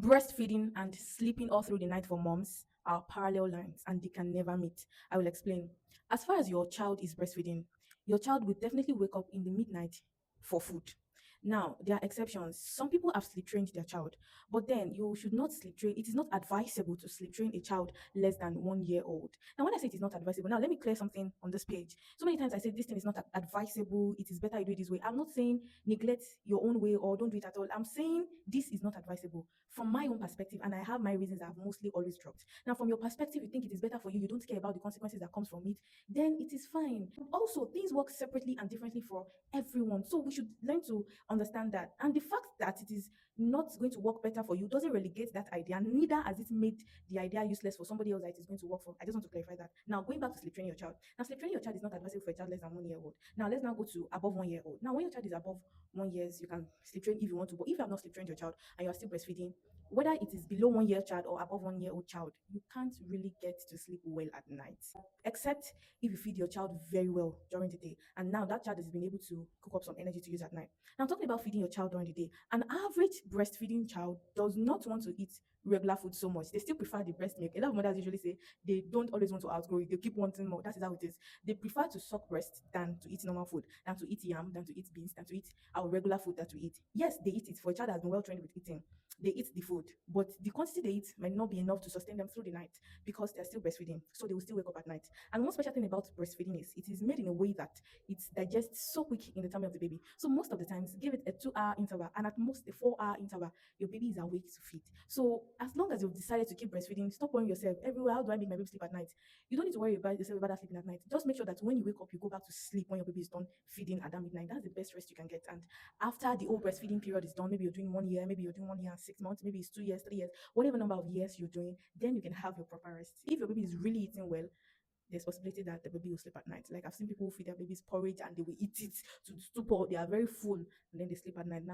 Breastfeeding and sleeping all through the night for moms are parallel lines and they can never meet. I will explain. As far as your child is breastfeeding, your child will definitely wake up in the midnight for food. Now, there are exceptions. Some people have sleep trained their child, but then you should not sleep train. It is not advisable to sleep train a child less than 1 year old. Now, when I say it is not advisable, now let me clear something on this page. So many times I say this thing is not advisable. It is better you do it this way. I'm not saying neglect your own way or don't do it at all. I'm saying this is not advisable from my own perspective, and I have my reasons I've mostly always dropped. Now, from your perspective, you think it is better for you. You don't care about the consequences that comes from it. Then it is fine. Also, things work separately and differently for everyone. So we should learn to understand that. And the fact that it is not going to work better for you doesn't relegate that idea, neither has it made the idea useless for somebody else that it is going to work for. I just want to clarify that. Now, going back to sleep training your child. Now, sleep training your child is not advisable for a child less than 1 year old. Now, let's now go to above 1 year old. Now, when your child is above 1 year, you can sleep train if you want to. But if you have not sleep trained your child and you are still breastfeeding, whether it is below 1 year child or above 1 year old child, you can't really get to sleep well at night. Except if you feed your child very well during the day. And now that child has been able to cook up some energy to use at night. Now, talking about feeding your child during the day, an average breastfeeding child does not want to eat regular food so much. They still prefer the breast milk. A lot of mothers usually say they don't always want to outgrow it. They keep wanting more. That is how it is. They prefer to suck breast than to eat normal food, than to eat yam, than to eat beans, than to eat our regular food that we eat. Yes, they eat it. For a child that has been well trained with eating, they eat the food, but the quantity they eat might not be enough to sustain them through the night because they're still breastfeeding. So they will still wake up at night. And one special thing about breastfeeding is it is made in a way that it digests so quick in the tummy of the baby. So most of the times, give it a 2 hour interval and at most a 4 hour interval, your baby is awake to feed. So as long as you've decided to keep breastfeeding, stop worrying yourself everywhere. How do I make my baby sleep at night? You don't need to worry about yourself about that sleeping at night. Just make sure that when you wake up, you go back to sleep when your baby is done feeding at that midnight. That's the best rest you can get. And after the whole breastfeeding period is done, maybe you're doing 1 year, maybe you're doing 1 year and 6 months, maybe it's 2 years, 3 years, whatever number of years you're doing, then you can have your proper rest. If your baby is really eating well, there's possibility that the baby will sleep at night. Like I've seen people who feed their babies porridge and they will eat it to stupor. They are very full and then they sleep at night. Now